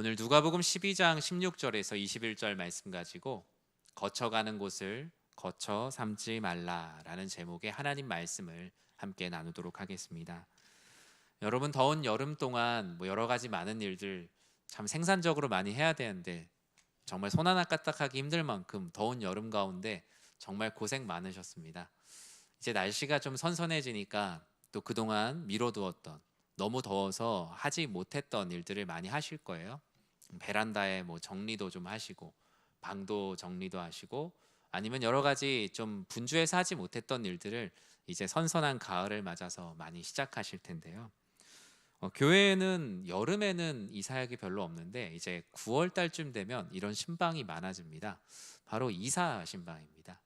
오늘 누가복음 12장 16절에서 21절 말씀 가지고 거쳐가는 곳을 거쳐 삼지 말라라는 제목의 하나님 말씀을 함께 나누도록 하겠습니다. 여러분, 더운 여름 동안 여러 가지 많은 일들 참 생산적으로 많이 해야 되는데 정말 손 하나 까딱하기 힘들 만큼 더운 여름 가운데 정말 고생 많으셨습니다. 이제 날씨가 좀 선선해지니까 또 그동안 미뤄두었던, 너무 더워서 하지 못했던 일들을 많이 하실 거예요. 베란다에 정리도 좀 하시고, 방도 정리도 하시고, 아니면 여러 가지 좀 분주해서 하지 못했던 일들을 이제 선선한 가을을 맞아서 많이 시작하실 텐데요. 교회에는 여름에는 이사약이 별로 없는데 이제 9월 달쯤 되면 이런 신방이 많아집니다. 바로 이사 신방입니다.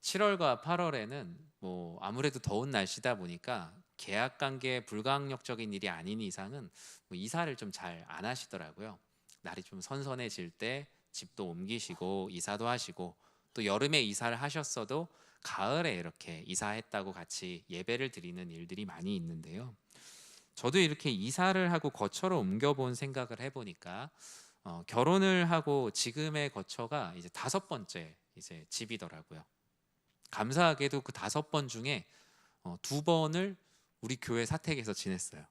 7월과 8월에는 아무래도 더운 날씨다 보니까 계약 관계 불가항력적인 일이 아닌 이상은 이사를 좀 잘 안 하시더라고요. 날이 좀 선선해질 때 집도 옮기시고 이사도 하시고, 또 여름에 이사를 하셨어도 가을에 이렇게 이사했다고 같이 예배를 드리는 일들이 많이 있는데요. 저도 이렇게 이사를 하고 거처로 옮겨본 생각을 해보니까 결혼을 하고 지금의 거처가 이제 5번째 이제 집이더라고요. 감사하게도 그 5번 중에 2번을 우리 교회 사택에서 지냈어요.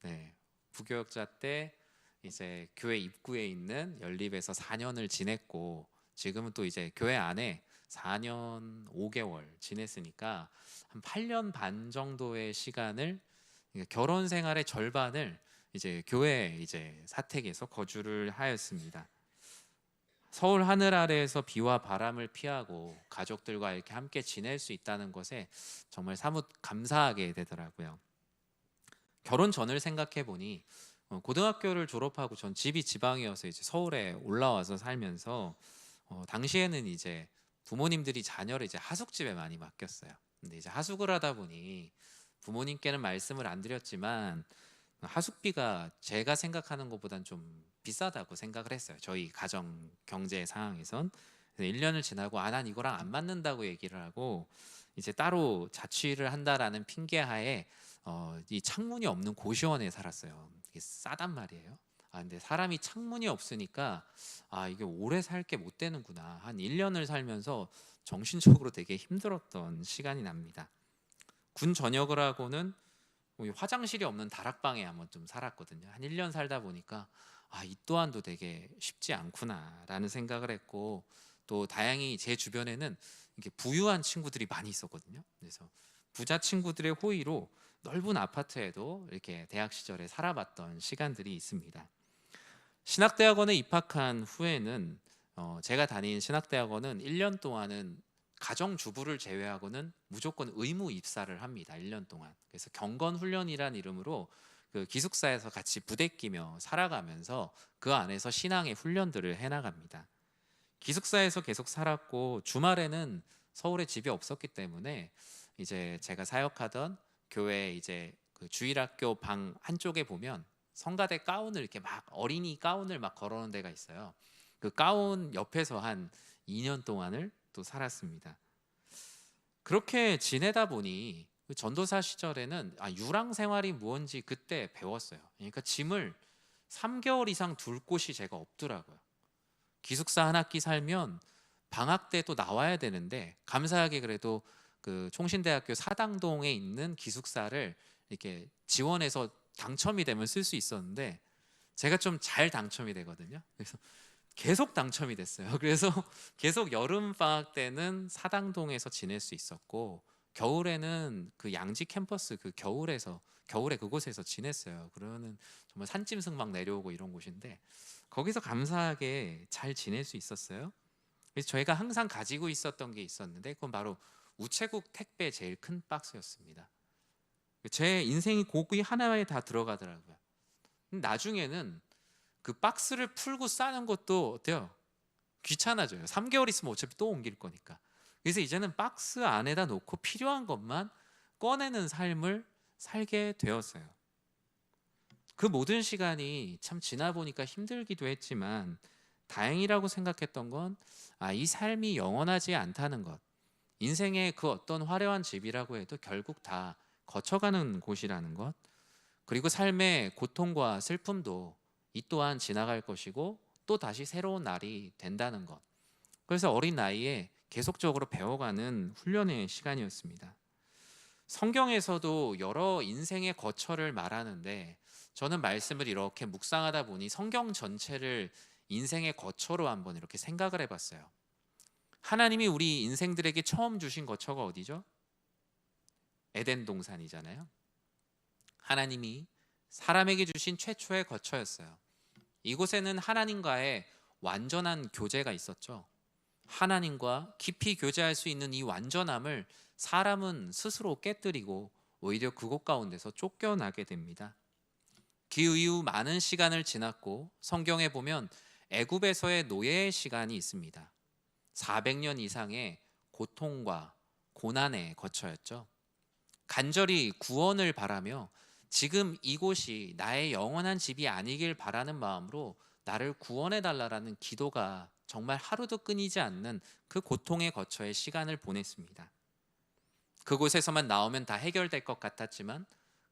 네, 부교역자 때 이제 교회 입구에 있는 연립에서 4년을 지냈고, 지금은 또 이제 교회 안에 4년 5개월 지냈으니까 한 8년 반 정도의 시간을, 결혼 생활의 절반을 이제 교회 이제 사택에서 거주를 하였습니다. 서울 하늘 아래에서 비와 바람을 피하고 가족들과 이렇게 함께 지낼 수 있다는 것에 정말 사뭇 감사하게 되더라고요. 결혼 전을 생각해 보니 고등학교를 졸업하고 전 집이 지방이어서 이제 서울에 올라와서 살면서 당시에는 이제 부모님들이 자녀를 이제 하숙집에 많이 맡겼어요. 근데 이제 하숙을 하다 보니 부모님께는 말씀을 안 드렸지만 하숙비가 제가 생각하는 것보단 좀 비싸다고 생각을 했어요. 저희 가정 경제 상황에선. 그래서 1년을 지나고 난 이거랑 안 맞는다고 얘기를 하고 이제 따로 자취를 한다라는 핑계하에 이 창문이 없는 고시원에 살았어요. 이게 싸단 말이에요. 근데 사람이 창문이 없으니까 이게 오래 살 게 못 되는구나. 한 1년을 살면서 정신적으로 되게 힘들었던 시간이 납니다. 군 전역을 하고는 화장실이 없는 다락방에 한번 좀 살았거든요. 한 1년 살다 보니까 이 또한도 되게 쉽지 않구나라는 생각을 했고, 또 다행히 제 주변에는 이렇게 부유한 친구들이 많이 있었거든요. 그래서 부자 친구들의 호의로 넓은 아파트에도 이렇게 대학 시절에 살아봤던 시간들이 있습니다. 신학대학원에 입학한 후에는 제가 다닌 신학대학원은 1년 동안은 가정주부를 제외하고는 무조건 의무 입사를 합니다. 1년 동안. 그래서 경건훈련이란 이름으로 그 기숙사에서 같이 부대끼며 살아가면서 그 안에서 신앙의 훈련들을 해나갑니다. 기숙사에서 계속 살았고 주말에는 서울에 집이 없었기 때문에 이제 제가 사역하던 교회 이제 그 주일학교 방 한쪽에 보면 성가대 가운을 이렇게 막 어린이 가운을 막 걸어놓은 데가 있어요. 그 가운 옆에서 한 2년 동안을 또 살았습니다. 그렇게 지내다 보니 그 전도사 시절에는 유랑 생활이 무언지 그때 배웠어요. 그러니까 짐을 3개월 이상 둘 곳이 제가 없더라고요. 기숙사 한 학기 살면 방학 때 또 나와야 되는데, 감사하게 그래도 그 총신대학교 사당동에 있는 기숙사를 이렇게 지원해서 당첨이 되면 쓸 수 있었는데, 제가 좀 잘 당첨이 되거든요. 그래서 계속 당첨이 됐어요. 그래서 계속 여름 방학 때는 사당동에서 지낼 수 있었고, 겨울에는 그 양지 캠퍼스 그 겨울에 그곳에서 지냈어요. 그러면 정말 산짐승 막 내려오고 이런 곳인데 거기서 감사하게 잘 지낼 수 있었어요. 그래서 저희가 항상 가지고 있었던 게 있었는데 그건 바로 우체국 택배 제일 큰 박스였습니다. 제 인생이 거기 하나에 다 들어가더라고요. 나중에는 그 박스를 풀고 싸는 것도 어때요? 귀찮아져요. 3개월 있으면 어차피 또 옮길 거니까. 그래서 이제는 박스 안에다 놓고 필요한 것만 꺼내는 삶을 살게 되었어요. 그 모든 시간이 참 지나 보니까 힘들기도 했지만 다행이라고 생각했던 건 이 삶이 영원하지 않다는 것. 인생의 그 어떤 화려한 집이라고 해도 결국 다 거쳐가는 곳이라는 것. 그리고 삶의 고통과 슬픔도 이 또한 지나갈 것이고 또 다시 새로운 날이 된다는 것. 그래서 어린 나이에 계속적으로 배워가는 훈련의 시간이었습니다. 성경에서도 여러 인생의 거처를 말하는데 저는 말씀을 이렇게 묵상하다 보니 성경 전체를 인생의 거처로 한번 이렇게 생각을 해봤어요. 하나님이 우리 인생들에게 처음 주신 거처가 어디죠? 에덴 동산이잖아요. 하나님이 사람에게 주신 최초의 거처였어요. 이곳에는 하나님과의 완전한 교제가 있었죠. 하나님과 깊이 교제할 수 있는 이 완전함을 사람은 스스로 깨뜨리고 오히려 그곳 가운데서 쫓겨나게 됩니다. 그 이후 많은 시간을 지났고 성경에 보면 애굽에서의 노예의 시간이 있습니다. 400년 이상의 고통과 고난에 거쳐였죠. 간절히 구원을 바라며 지금 이곳이 나의 영원한 집이 아니길 바라는 마음으로 나를 구원해 달라라는 기도가 정말 하루도 끊이지 않는 그 고통에 거쳐의 시간을 보냈습니다. 그곳에서만 나오면 다 해결될 것 같았지만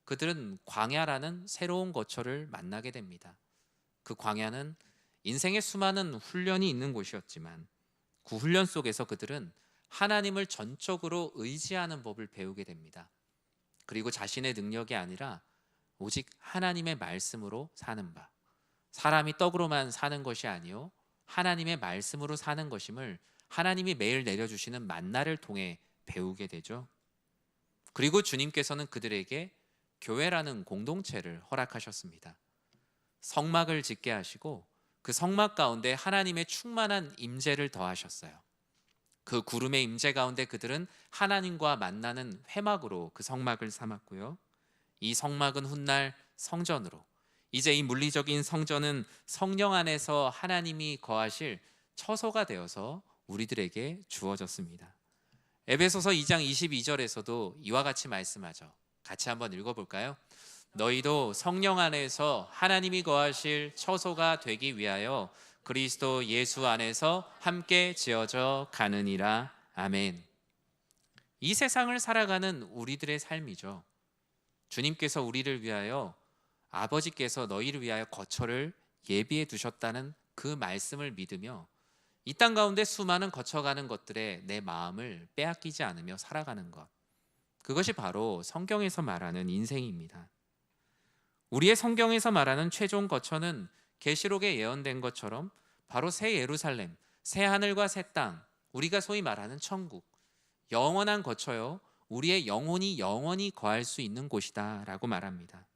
그들은 광야라는 새로운 거처를 만나게 됩니다. 그 광야는 인생의 수많은 훈련이 있는 곳이었지만 그 훈련 속에서 그들은 하나님을 전적으로 의지하는 법을 배우게 됩니다. 그리고 자신의 능력이 아니라 오직 하나님의 말씀으로 사는 바, 사람이 떡으로만 사는 것이 아니요 하나님의 말씀으로 사는 것임을 하나님이 매일 내려주시는 만나를 통해 배우게 되죠. 그리고 주님께서는 그들에게 교회라는 공동체를 허락하셨습니다. 성막을 짓게 하시고 그 성막 가운데 하나님의 충만한 임재를 더하셨어요. 그 구름의 임재 가운데 그들은 하나님과 만나는 회막으로 그 성막을 삼았고요. 이 성막은 훗날 성전으로, 이제 이 물리적인 성전은 성령 안에서 하나님이 거하실 처소가 되어서 우리들에게 주어졌습니다. 에베소서 2장 22절에서도 이와 같이 말씀하죠. 같이 한번 읽어볼까요? 너희도 성령 안에서 하나님이 거하실 처소가 되기 위하여 그리스도 예수 안에서 함께 지어져 가느니라. 아멘. 이 세상을 살아가는 우리들의 삶이죠. 주님께서 우리를 위하여, 아버지께서 너희를 위하여 거처를 예비해 두셨다는 그 말씀을 믿으며 이 땅 가운데 수많은 거쳐가는 것들에 내 마음을 빼앗기지 않으며 살아가는 것, 그것이 바로 성경에서 말하는 인생입니다. 우리의 성경에서 말하는 최종 거처는 계시록에 예언된 것처럼 바로 새 예루살렘, 새 하늘과 새 땅, 우리가 소위 말하는 천국, 영원한 거처요 우리의 영혼이 영원히 거할 수 있는 곳이다 라고 말합니다.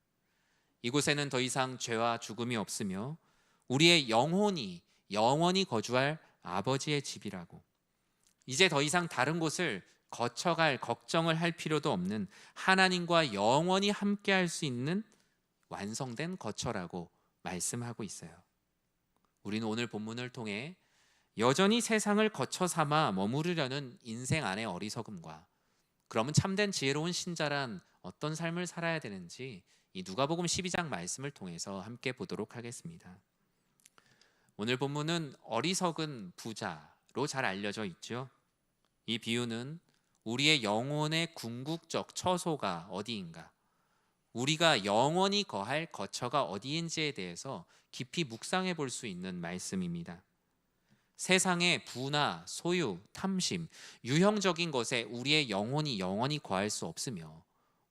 이곳에는 더 이상 죄와 죽음이 없으며 우리의 영혼이 영원히 거주할 아버지의 집이라고, 이제 더 이상 다른 곳을 거쳐갈 걱정을 할 필요도 없는 하나님과 영원히 함께할 수 있는 완성된 거처라고 말씀하고 있어요. 우리는 오늘 본문을 통해 여전히 세상을 거처 삼아 머무르려는 인생 안의 어리석음과, 그러면 참된 지혜로운 신자란 어떤 삶을 살아야 되는지 이 누가복음 12장 말씀을 통해서 함께 보도록 하겠습니다. 오늘 본문은 어리석은 부자로 잘 알려져 있죠. 이 비유는 우리의 영혼의 궁극적 처소가 어디인가, 우리가 영원히 거할 거처가 어디인지에 대해서 깊이 묵상해 볼 수 있는 말씀입니다. 세상의 부나 소유, 탐심, 유형적인 것에 우리의 영혼이 영원히 거할 수 없으며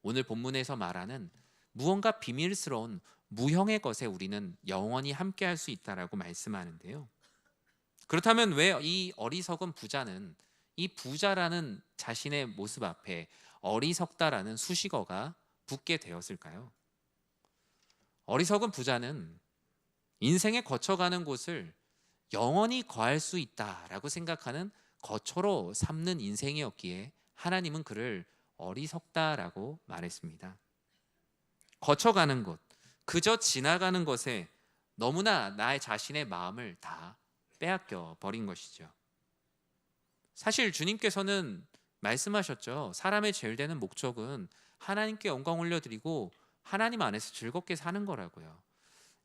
오늘 본문에서 말하는 무언가 비밀스러운 무형의 것에 우리는 영원히 함께할 수 있다라고 말씀하는데요. 그렇다면 왜 이 어리석은 부자는 이 부자라는 자신의 모습 앞에 어리석다라는 수식어가 붙게 되었을까요? 어리석은 부자는 인생에 거쳐가는 곳을 영원히 거할 수 있다라고 생각하는 거처로 삼는 인생이었기에 하나님은 그를 어리석다라고 말했습니다. 거쳐가는 것, 그저 지나가는 것에 너무나 나의 자신의 마음을 다 빼앗겨 버린 것이죠. 사실 주님께서는 말씀하셨죠. 사람의 제일 되는 목적은 하나님께 영광 올려드리고 하나님 안에서 즐겁게 사는 거라고요.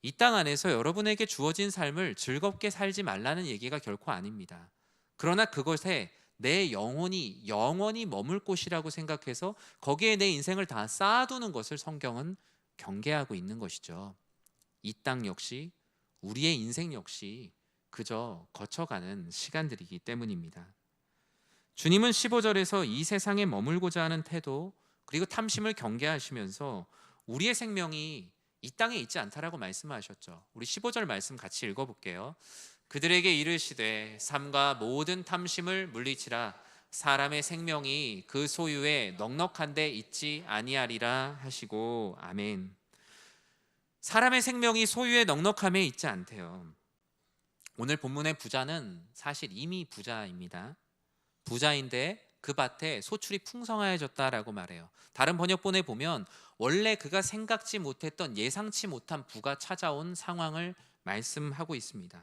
이 땅 안에서 여러분에게 주어진 삶을 즐겁게 살지 말라는 얘기가 결코 아닙니다. 그러나 그것에 내 영혼이 영원히 머물 곳이라고 생각해서 거기에 내 인생을 다 쌓아두는 것을 성경은 경계하고 있는 것이죠. 이 땅 역시 우리의 인생 역시 그저 거쳐가는 시간들이기 때문입니다. 주님은 15절에서 이 세상에 머물고자 하는 태도 그리고 탐심을 경계하시면서 우리의 생명이 이 땅에 있지 않다라고 말씀하셨죠. 우리 15절 말씀 같이 읽어볼게요. 그들에게 이르시되 삼가 모든 탐심을 물리치라. 사람의 생명이 그 소유에 넉넉한 데 있지 아니하리라 하시고. 아멘. 사람의 생명이 소유의 넉넉함에 있지 않대요. 오늘 본문의 부자는 사실 이미 부자입니다. 부자인데 그 밭에 소출이 풍성하여졌다라고 말해요. 다른 번역본에 보면 원래 그가 생각지 못했던 예상치 못한 부가 찾아온 상황을 말씀하고 있습니다.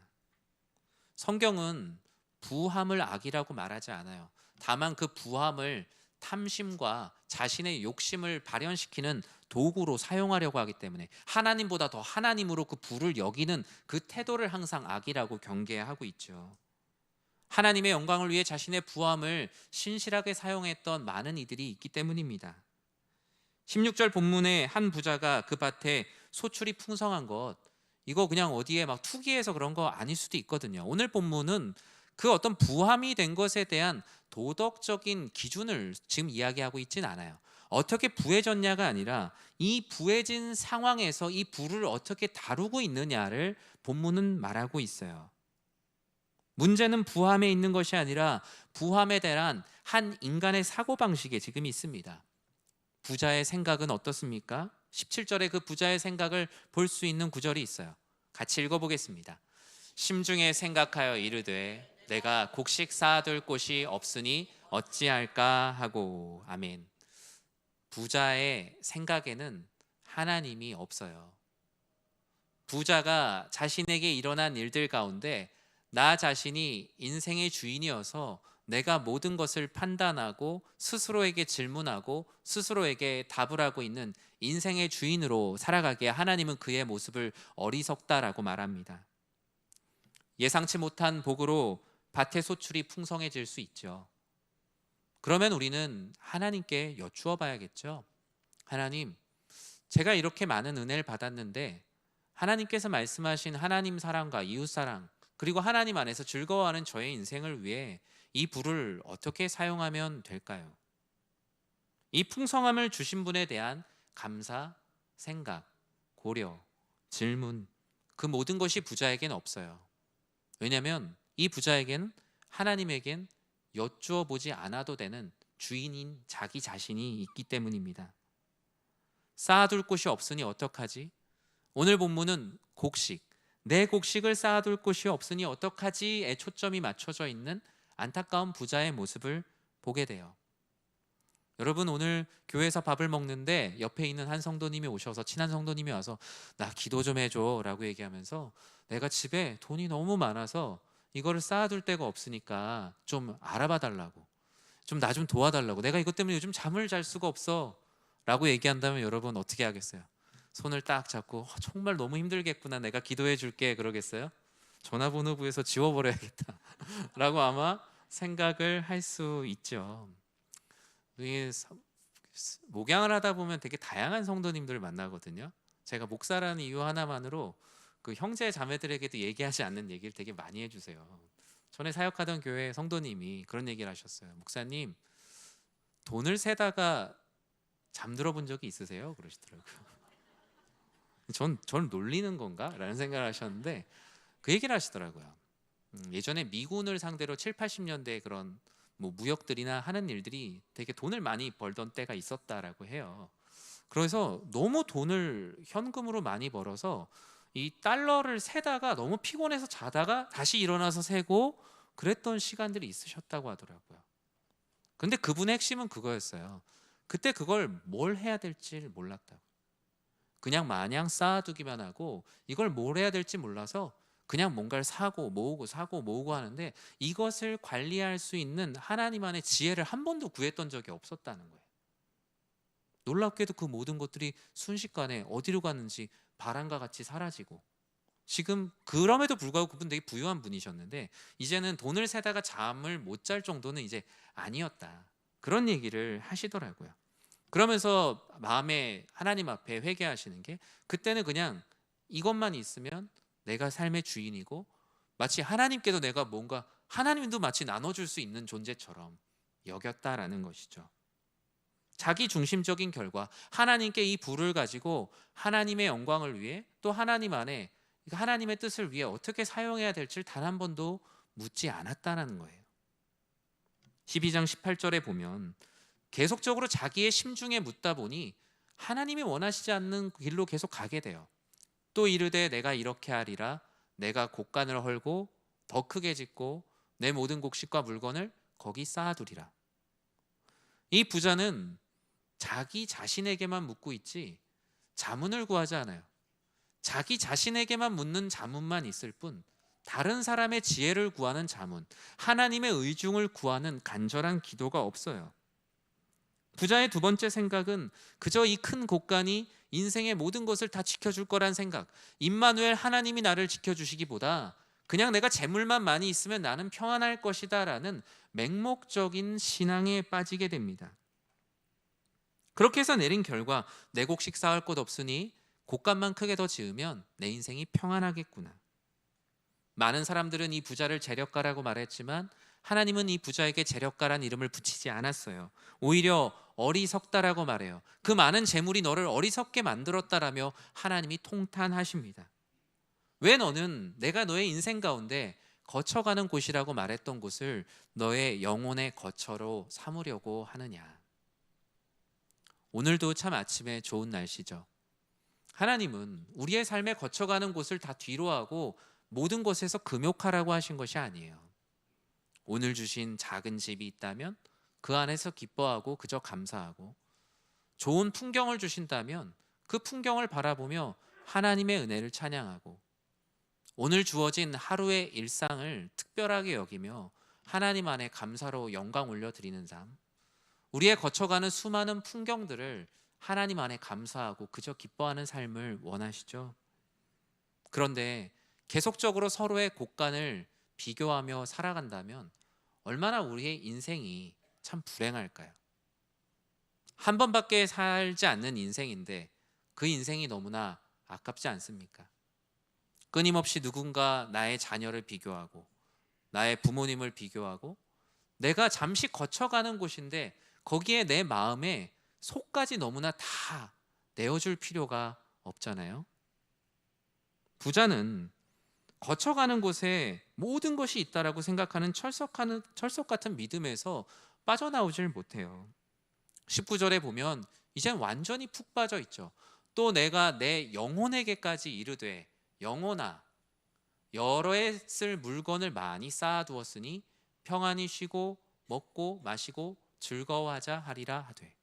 성경은 부함을 악이라고 말하지 않아요. 다만 그 부함을 탐심과 자신의 욕심을 발현시키는 도구로 사용하려고 하기 때문에 하나님보다 더 하나님으로 그 부를 여기는 그 태도를 항상 악이라고 경계하고 있죠. 하나님의 영광을 위해 자신의 부함을 신실하게 사용했던 많은 이들이 있기 때문입니다. 16절 본문에 한 부자가 그 밭에 소출이 풍성한 것, 이거 그냥 어디에 막 투기해서 그런 거 아닐 수도 있거든요. 오늘 본문은 그 어떤 부함이 된 것에 대한 도덕적인 기준을 지금 이야기하고 있진 않아요. 어떻게 부해졌냐가 아니라 이 부해진 상황에서 이 부를 어떻게 다루고 있느냐를 본문은 말하고 있어요. 문제는 부함에 있는 것이 아니라 부함에 대한 한 인간의 사고방식에 지금 있습니다. 부자의 생각은 어떻습니까? 17절에 그 부자의 생각을 볼 수 있는 구절이 있어요. 같이 읽어보겠습니다. 심중에 생각하여 이르되 내가 곡식 쌓아둘 곳이 없으니 어찌할까 하고. 아멘. 부자의 생각에는 하나님이 없어요. 부자가 자신에게 일어난 일들 가운데 나 자신이 인생의 주인이어서 내가 모든 것을 판단하고 스스로에게 질문하고 스스로에게 답을 하고 있는 인생의 주인으로 살아가기에 하나님은 그의 모습을 어리석다라고 말합니다. 예상치 못한 복으로 밭의 소출이 풍성해질 수 있죠. 그러면 우리는 하나님께 여쭈어 봐야겠죠. 하나님, 제가 이렇게 많은 은혜를 받았는데 하나님께서 말씀하신 하나님 사랑과 이웃 사랑 그리고 하나님 안에서 즐거워하는 저의 인생을 위해 이 부를 어떻게 사용하면 될까요? 이 풍성함을 주신 분에 대한 감사, 생각, 고려, 질문, 그 모든 것이 부자에겐 없어요. 왜냐하면 이 부자에겐 하나님에겐 여쭈어 보지 않아도 되는 주인인 자기 자신이 있기 때문입니다. 쌓아둘 곳이 없으니 어떡하지? 오늘 본문은 곡식, 내 곡식을 쌓아둘 곳이 없으니 어떡하지에 초점이 맞춰져 있는 안타까운 부자의 모습을 보게 돼요. 여러분, 오늘 교회에서 밥을 먹는데 옆에 있는 한 성도님이 오셔서, 친한 성도님이 와서 나 기도 좀 해줘 라고 얘기하면서 내가 집에 돈이 너무 많아서 이거를 쌓아둘 데가 없으니까 좀 알아봐 달라고, 좀 나 좀 도와달라고, 내가 이것 때문에 요즘 잠을 잘 수가 없어 라고 얘기한다면 여러분 어떻게 하겠어요? 손을 딱 잡고 정말 너무 힘들겠구나, 내가 기도해 줄게 그러겠어요? 전화번호부에서 지워버려야겠다 라고 아마 생각을 할 수 있죠. 목양을 하다 보면 되게 다양한 성도님들을 만나거든요. 제가 목사라는 이유 하나만으로 그 형제 자매들에게도 얘기하지 않는 얘기를 되게 많이 해주세요. 전에 사역하던 교회 성도님이 그런 얘기를 하셨어요. 목사님, 돈을 세다가 잠들어 본 적이 있으세요? 그러시더라고요. 전 놀리는 건가? 라는 생각을 하셨는데 그 얘기를 하시더라고요. 예전에 미군을 상대로 7, 80년대 그런 뭐 무역들이나 하는 일들이 되게 돈을 많이 벌던 때가 있었다라고 해요. 그래서 너무 돈을 현금으로 많이 벌어서 이 달러를 세다가 너무 피곤해서 자다가 다시 일어나서 세고 그랬던 시간들이 있으셨다고 하더라고요. 근데 그분의 핵심은 그거였어요. 그때 그걸 뭘 해야 될지 몰랐다고. 그냥 마냥 쌓아두기만 하고 이걸 뭘 해야 될지 몰라서 그냥 뭔가를 사고 모으고 하는데 이것을 관리할 수 있는 하나님 안의 지혜를 한 번도 구했던 적이 없었다는 거예요. 놀랍게도 그 모든 것들이 순식간에 어디로 갔는지 바람과 같이 사라지고, 지금 그럼에도 불구하고 그분 되게 부유한 분이셨는데 이제는 돈을 세다가 잠을 못 잘 정도는 이제 아니었다, 그런 얘기를 하시더라고요. 그러면서 마음에 하나님 앞에 회개하시는 게, 그때는 그냥 이것만 있으면 내가 삶의 주인이고 마치 하나님께도 내가 뭔가 하나님도 마치 나눠줄 수 있는 존재처럼 여겼다라는 것이죠. 자기 중심적인 결과 하나님께 이 부를 가지고 하나님의 영광을 위해 또 하나님 안에 하나님의 뜻을 위해 어떻게 사용해야 될지를 단 한 번도 묻지 않았다는 거예요. 12장 18절에 보면 계속적으로 자기의 심중에 묻다 보니 하나님이 원하시지 않는 길로 계속 가게 돼요. 또 이르되 내가 이렇게 하리라. 내가 곡간을 헐고 더 크게 짓고 내 모든 곡식과 물건을 거기 쌓아두리라. 이 부자는 자기 자신에게만 묻고 있지 자문을 구하지 않아요. 자기 자신에게만 묻는 자문만 있을 뿐 다른 사람의 지혜를 구하는 자문, 하나님의 의중을 구하는 간절한 기도가 없어요. 부자의 두 번째 생각은 그저 이 큰 곡간이 인생의 모든 것을 다 지켜줄 거란 생각, 임마누엘 하나님이 나를 지켜주시기보다 그냥 내가 재물만 많이 있으면 나는 평안할 것이다 라는 맹목적인 신앙에 빠지게 됩니다. 그렇게 해서 내린 결과 내 곡식 쌓을 곳 없으니 곡간만 크게 더 지으면 내 인생이 평안하겠구나. 많은 사람들은 이 부자를 재력가라고 말했지만 하나님은 이 부자에게 재력가란 이름을 붙이지 않았어요. 오히려 어리석다라고 말해요. 그 많은 재물이 너를 어리석게 만들었다라며 하나님이 통탄하십니다. 왜 너는 내가 너의 인생 가운데 거쳐가는 곳이라고 말했던 곳을 너의 영혼의 거처로 삼으려고 하느냐. 오늘도 참 아침에 좋은 날씨죠. 하나님은 우리의 삶에 거쳐가는 곳을 다 뒤로 하고 모든 곳에서 금욕하라고 하신 것이 아니에요. 오늘 주신 작은 집이 있다면 그 안에서 기뻐하고 그저 감사하고, 좋은 풍경을 주신다면 그 풍경을 바라보며 하나님의 은혜를 찬양하고, 오늘 주어진 하루의 일상을 특별하게 여기며 하나님 안에 감사로 영광 올려드리는 삶, 우리의 거쳐가는 수많은 풍경들을 하나님 안에 감사하고 그저 기뻐하는 삶을 원하시죠. 그런데 계속적으로 서로의 곡간을 비교하며 살아간다면 얼마나 우리의 인생이 참 불행할까요? 한 번밖에 살지 않는 인생인데 그 인생이 너무나 아깝지 않습니까? 끊임없이 누군가 나의 자녀를 비교하고 나의 부모님을 비교하고 내가 잠시 거쳐가는 곳인데 거기에 내 마음에 속까지 너무나 다 내어줄 필요가 없잖아요. 부자는 거쳐가는 곳에 모든 것이 있다라고 생각하는 철석 같은 믿음에서 빠져나오질 못해요. 19절에 보면 이젠 완전히 푹 빠져 있죠. 또 내가 내 영혼에게까지 이르되 영혼아 여러 해 쓸 물건을 많이 쌓아두었으니 평안히 쉬고 먹고 마시고 즐거워하자 하리라 하되.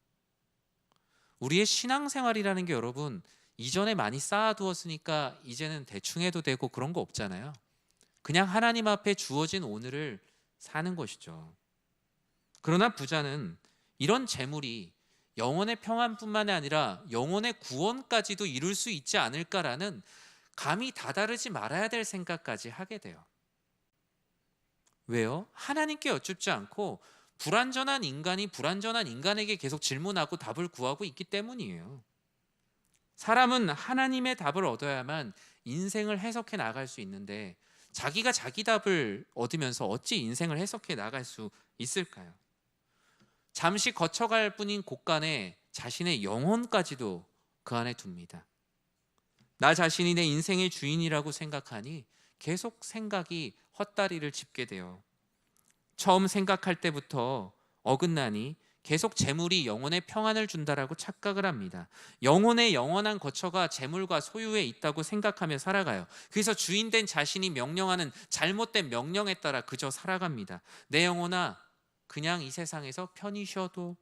우리의 신앙생활이라는 게 여러분 이전에 많이 쌓아두었으니까 이제는 대충 해도 되고 그런 거 없잖아요. 그냥 하나님 앞에 주어진 오늘을 사는 것이죠. 그러나 부자는 이런 재물이 영혼의 평안뿐만 아니라 영혼의 구원까지도 이룰 수 있지 않을까라는 감히 다다르지 말아야 될 생각까지 하게 돼요. 왜요? 하나님께 여쭙지 않고 불완전한 인간이 불완전한 인간에게 계속 질문하고 답을 구하고 있기 때문이에요. 사람은 하나님의 답을 얻어야만 인생을 해석해 나갈 수 있는데 자기가 자기 답을 얻으면서 어찌 인생을 해석해 나갈 수 있을까요? 잠시 거쳐갈 뿐인 곳간에 자신의 영혼까지도 그 안에 둡니다. 나 자신이 내 인생의 주인이라고 생각하니 계속 생각이 헛다리를 짚게 돼요. 처음 생각할 때부터 어긋나니 계속 재물이 영혼의 평안을 준다라고 착각을 합니다. 영혼의 영원한 거처가 재물과 소유에 있다고 생각하며 살아가요. 그래서 주인된 자신이 명령하는 잘못된 명령에 따라 그저 살아갑니다. 내 영혼아 그냥 이 세상에서 편히 쉬어도,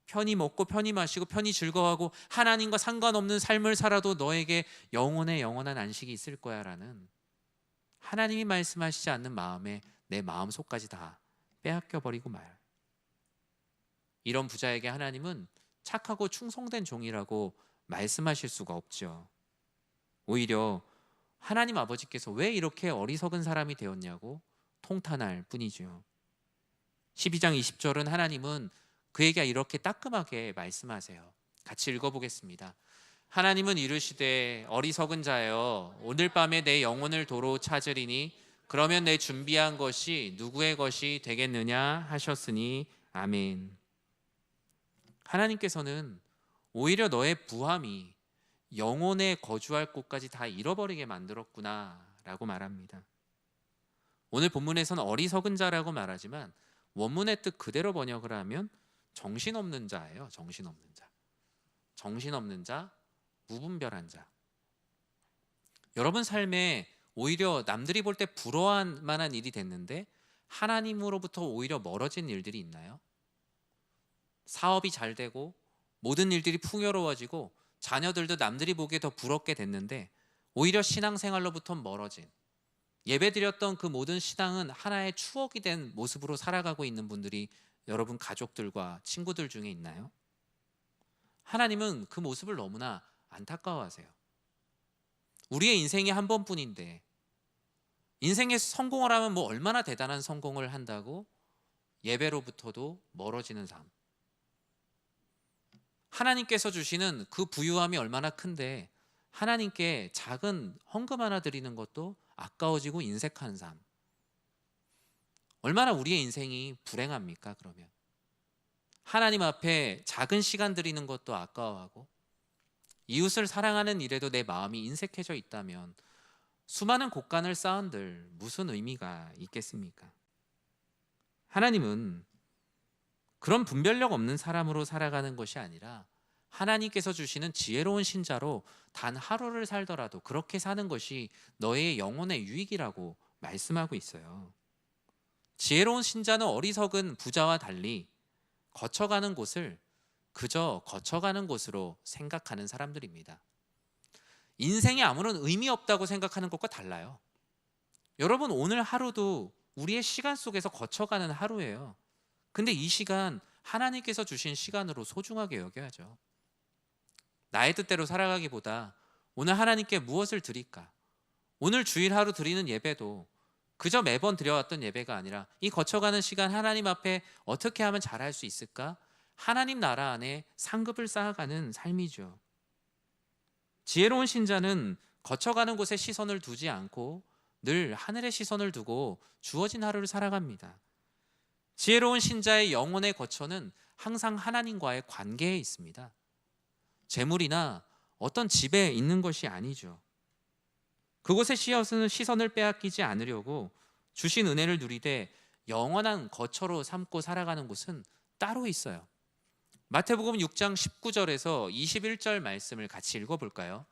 편히 먹고 편히 마시고 편히 즐거워하고 하나님과 상관없는 삶을 살아도 너에게 영혼의 영원한 안식이 있을 거야 라는 하나님이 말씀하시지 않는 마음에 내 마음속까지 다 빼앗겨버리고 말. 이런 부자에게 하나님은 착하고 충성된 종이라고 말씀하실 수가 없죠. 오히려 하나님 아버지께서 왜 이렇게 어리석은 사람이 되었냐고 통탄할 뿐이죠. 12장 20절은 하나님은 그에게 이렇게 따끔하게 말씀하세요. 같이 읽어보겠습니다. 하나님은 이르시되 어리석은 자여 오늘 밤에 내 영혼을 도로 찾으리니 그러면 내 준비한 것이 누구의 것이 되겠느냐 하셨으니 아멘. 하나님께서는 오히려 너의 부함이 영혼에 거주할 곳까지 다 잃어버리게 만들었구나 라고 말합니다. 오늘 본문에서는 어리석은 자라고 말하지만 원문의 뜻 그대로 번역을 하면 정신없는 자예요. 정신없는 자. 정신없는 자, 무분별한 자. 여러분 삶에 오히려 남들이 볼 때 부러워할 만한 일이 됐는데 하나님으로부터 오히려 멀어진 일들이 있나요? 사업이 잘 되고 모든 일들이 풍요로워지고 자녀들도 남들이 보기에 더 부럽게 됐는데 오히려 신앙생활로부터 멀어진, 예배드렸던 그 모든 신앙은 하나의 추억이 된 모습으로 살아가고 있는 분들이 여러분 가족들과 친구들 중에 있나요? 하나님은 그 모습을 너무나 안타까워하세요. 우리의 인생이 한 번뿐인데 인생에서 성공을 하면 뭐 얼마나 대단한 성공을 한다고 예배로부터도 멀어지는 삶. 하나님께서 주시는 그 부유함이 얼마나 큰데 하나님께 작은 헌금 하나 드리는 것도 아까워지고 인색한 삶. 얼마나 우리의 인생이 불행합니까? 그러면 하나님 앞에 작은 시간 드리는 것도 아까워하고 이웃을 사랑하는 일에도 내 마음이 인색해져 있다면 수많은 곳간을 쌓은들 무슨 의미가 있겠습니까? 하나님은 그런 분별력 없는 사람으로 살아가는 것이 아니라 하나님께서 주시는 지혜로운 신자로 단 하루를 살더라도 그렇게 사는 것이 너의 영혼의 유익이라고 말씀하고 있어요. 지혜로운 신자는 어리석은 부자와 달리 거쳐가는 곳을 그저 거쳐가는 곳으로 생각하는 사람들입니다. 인생에 아무런 의미 없다고 생각하는 것과 달라요. 여러분 오늘 하루도 우리의 시간 속에서 거쳐가는 하루예요. 근데 이 시간 하나님께서 주신 시간으로 소중하게 여겨야죠. 나의 뜻대로 살아가기보다 오늘 하나님께 무엇을 드릴까? 오늘 주일 하루 드리는 예배도 그저 매번 드려왔던 예배가 아니라 이 거쳐가는 시간 하나님 앞에 어떻게 하면 잘할 수 있을까? 하나님 나라 안에 상급을 쌓아가는 삶이죠. 지혜로운 신자는 거쳐가는 곳에 시선을 두지 않고 늘 하늘에 시선을 두고 주어진 하루를 살아갑니다. 지혜로운 신자의 영혼의 거처는 항상 하나님과의 관계에 있습니다. 재물이나 어떤 집에 있는 것이 아니죠. 그곳의 시선을 빼앗기지 않으려고 주신 은혜를 누리되 영원한 거처로 삼고 살아가는 곳은 따로 있어요. 마태복음 6장 19절에서 21절 말씀을 같이 읽어볼까요?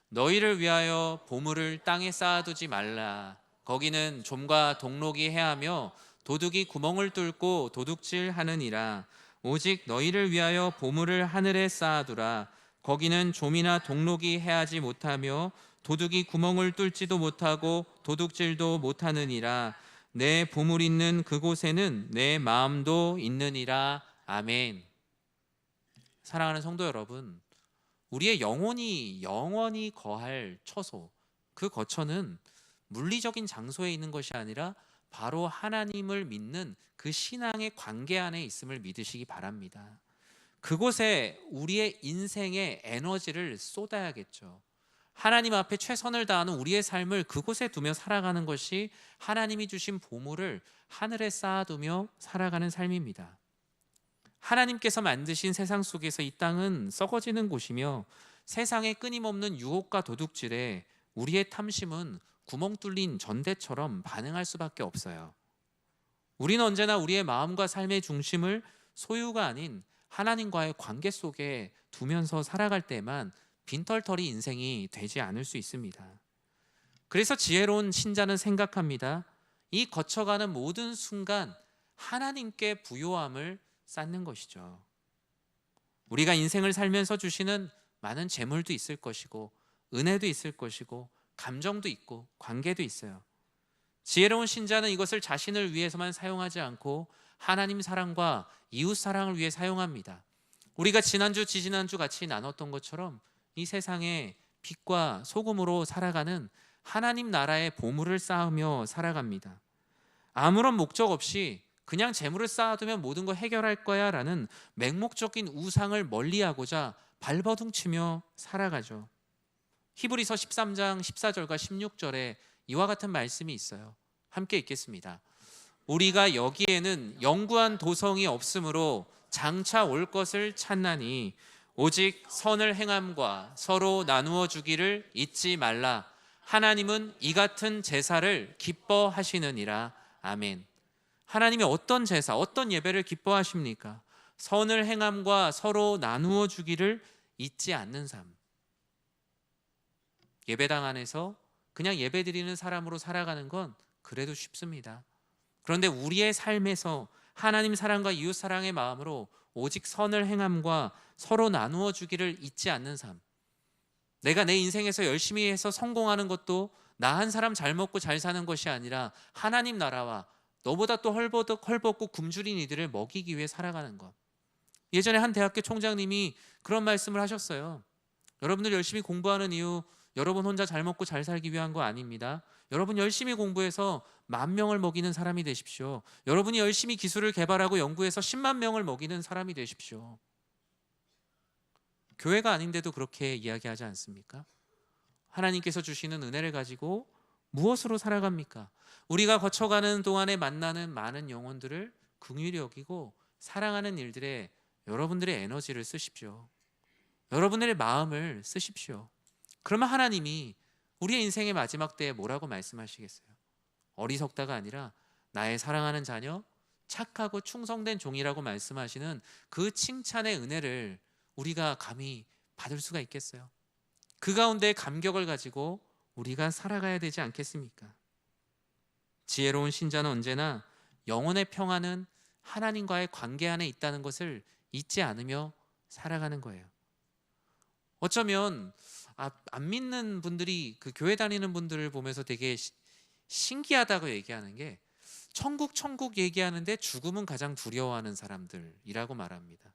너희를 위하여 보물을 땅에 쌓아두지 말라. 거기는 좀과 동록이 해하며 도둑이 구멍을 뚫고 도둑질하느니라. 오직 너희를 위하여 보물을 하늘에 쌓아두라. 거기는 좀이나 동록이 해하지 못하며 도둑이 구멍을 뚫지도 못하고 도둑질도 못하느니라. 내 보물 있는 그곳에는 내 마음도 있느니라. 아멘. 사랑하는 성도 여러분, 우리의 영혼이 영원히 거할 처소, 그 거처는 물리적인 장소에 있는 것이 아니라 바로 하나님을 믿는 그 신앙의 관계 안에 있음을 믿으시기 바랍니다. 그곳에 우리의 인생의 에너지를 쏟아야겠죠. 하나님 앞에 최선을 다하는 우리의 삶을 그곳에 두며 살아가는 것이 하나님이 주신 보물을 하늘에 쌓아두며 살아가는 삶입니다. 하나님께서 만드신 세상 속에서 이 땅은 썩어지는 곳이며 세상의 끊임없는 유혹과 도둑질에 우리의 탐심은 구멍 뚫린 전대처럼 반응할 수밖에 없어요. 우리는 언제나 우리의 마음과 삶의 중심을 소유가 아닌 하나님과의 관계 속에 두면서 살아갈 때만 빈털터리 인생이 되지 않을 수 있습니다. 그래서 지혜로운 신자는 생각합니다. 이 거쳐가는 모든 순간 하나님께 부요함을 쌓는 것이죠. 우리가 인생을 살면서 주시는 많은 재물도 있을 것이고 은혜도 있을 것이고 감정도 있고 관계도 있어요. 지혜로운 신자는 이것을 자신을 위해서만 사용하지 않고 하나님 사랑과 이웃 사랑을 위해 사용합니다. 우리가 지난주 지지난주 같이 나눴던 것처럼 이 세상에 빛과 소금으로 살아가는 하나님 나라의 보물을 쌓으며 살아갑니다. 아무런 목적 없이 그냥 재물을 쌓아두면 모든 거 해결할 거야 라는 맹목적인 우상을 멀리하고자 발버둥 치며 살아가죠. 히브리서 13장 14절과 16절에 이와 같은 말씀이 있어요. 함께 읽겠습니다. 우리가 여기에는 영구한 도성이 없으므로 장차 올 것을 찾나니 오직 선을 행함과 서로 나누어 주기를 잊지 말라. 하나님은 이 같은 제사를 기뻐하시느니라. 아멘. 하나님이 어떤 제사, 어떤 예배를 기뻐하십니까? 선을 행함과 서로 나누어 주기를 잊지 않는 삶. 예배당 안에서 그냥 예배드리는 사람으로 살아가는 건 그래도 쉽습니다. 그런데 우리의 삶에서 하나님 사랑과 이웃 사랑의 마음으로 오직 선을 행함과 서로 나누어 주기를 잊지 않는 삶. 내가 내 인생에서 열심히 해서 성공하는 것도 나 한 사람 잘 먹고 잘 사는 것이 아니라 하나님 나라와 너보다 또 헐벗고 굶주린 이들을 먹이기 위해 살아가는 것. 예전에 한 대학교 총장님이 그런 말씀을 하셨어요. 여러분들 열심히 공부하는 이유 여러분 혼자 잘 먹고 잘 살기 위한 거 아닙니다. 여러분 열심히 공부해서 10,000명을 먹이는 사람이 되십시오. 여러분이 열심히 기술을 개발하고 연구해서 10만 명을 먹이는 사람이 되십시오. 교회가 아닌데도 그렇게 이야기하지 않습니까? 하나님께서 주시는 은혜를 가지고 무엇으로 살아갑니까? 우리가 거쳐가는 동안에 만나는 많은 영혼들을 긍휼히 여기고 사랑하는 일들에 여러분들의 에너지를 쓰십시오. 여러분들의 마음을 쓰십시오. 그러면 하나님이 우리의 인생의 마지막 때에 뭐라고 말씀하시겠어요? 어리석다가 아니라 나의 사랑하는 자녀, 착하고 충성된 종이라고 말씀하시는 그 칭찬의 은혜를 우리가 감히 받을 수가 있겠어요? 그 가운데 감격을 가지고 우리가 살아가야 되지 않겠습니까? 지혜로운 신자는 언제나 영혼의 평안은 하나님과의 관계 안에 있다는 것을 잊지 않으며 살아가는 거예요. 어쩌면 안 믿는 분들이 그 교회 다니는 분들을 보면서 되게 신기하다고 얘기하는 게 천국 얘기하는데 죽음은 가장 두려워하는 사람들이라고 말합니다.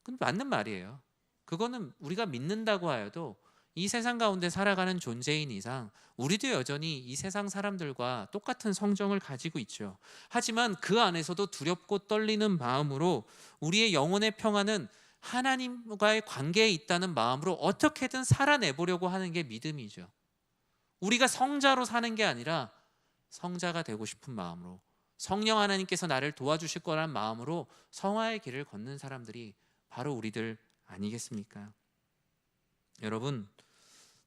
그건 맞는 말이에요. 그거는 우리가 믿는다고 하여도 이 세상 가운데 살아가는 존재인 이상 우리도 여전히 이 세상 사람들과 똑같은 성정을 가지고 있죠. 하지만 그 안에서도 두렵고 떨리는 마음으로 우리의 영혼의 평안은 하나님과의 관계에 있다는 마음으로 어떻게든 살아내보려고 하는 게 믿음이죠. 우리가 성자로 사는 게 아니라 성자가 되고 싶은 마음으로, 성령 하나님께서 나를 도와주실 거란 마음으로 성화의 길을 걷는 사람들이 바로 우리들 아니겠습니까? 여러분,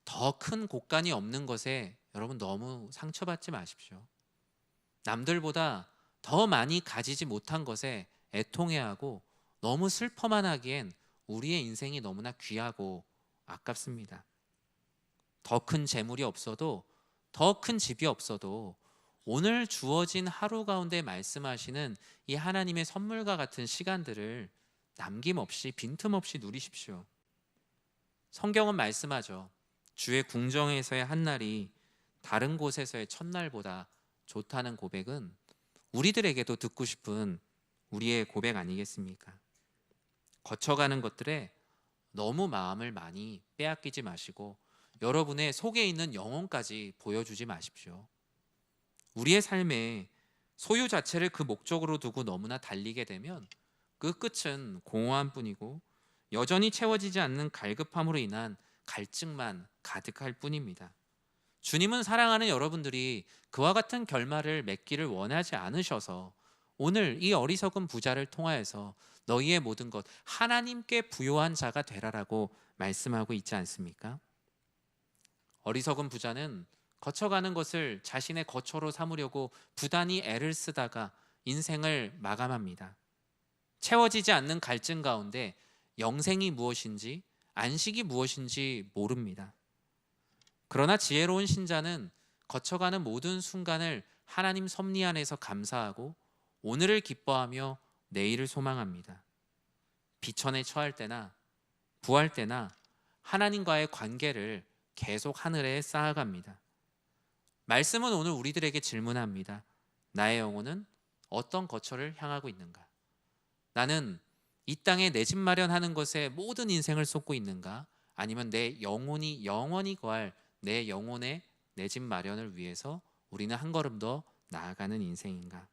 더 큰 곳간이 없는 것에 여러분 너무 상처받지 마십시오. 남들보다 더 많이 가지지 못한 것에 애통해하고 너무 슬퍼만 하기엔 우리의 인생이 너무나 귀하고 아깝습니다. 더 큰 재물이 없어도, 더 큰 집이 없어도 오늘 주어진 하루 가운데 말씀하시는 이 하나님의 선물과 같은 시간들을 남김없이 빈틈없이 누리십시오. 성경은 말씀하죠. 주의 궁정에서의 한 날이 다른 곳에서의 첫날보다 좋다는 고백은 우리들에게도 듣고 싶은 우리의 고백 아니겠습니까? 거쳐가는 것들에 너무 마음을 많이 빼앗기지 마시고 여러분의 속에 있는 영혼까지 보여주지 마십시오. 우리의 삶에 소유 자체를 그 목적으로 두고 너무나 달리게 되면 그 끝은 공허한 뿐이고 여전히 채워지지 않는 갈급함으로 인한 갈증만 가득할 뿐입니다. 주님은 사랑하는 여러분들이 그와 같은 결말을 맺기를 원하지 않으셔서 오늘 이 어리석은 부자를 통하여서 너희의 모든 것 하나님께 부요한 자가 되라라고 말씀하고 있지 않습니까? 어리석은 부자는 거쳐가는 것을 자신의 거처로 삼으려고 부단히 애를 쓰다가 인생을 마감합니다. 채워지지 않는 갈증 가운데 영생이 무엇인지 안식이 무엇인지 모릅니다. 그러나 지혜로운 신자는 거쳐가는 모든 순간을 하나님 섭리 안에서 감사하고 오늘을 기뻐하며 내일을 소망합니다. 비천에 처할 때나 부할 때나 하나님과의 관계를 계속 하늘에 쌓아갑니다. 말씀은 오늘 우리들에게 질문합니다. 나의 영혼은 어떤 거처를 향하고 있는가? 나는 이 땅에 내 집 마련하는 것에 모든 인생을 쏟고 있는가? 아니면 내 영혼이 영원히 거할 내 영혼의 내 집 마련을 위해서 우리는 한 걸음 더 나아가는 인생인가?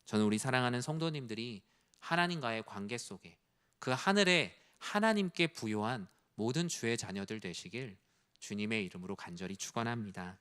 저는 우리 사랑하는 성도님들이 하나님과의 관계 속에 그 하늘에 하나님께 부요한 모든 주의 자녀들 되시길 주님의 이름으로 간절히 축원합니다.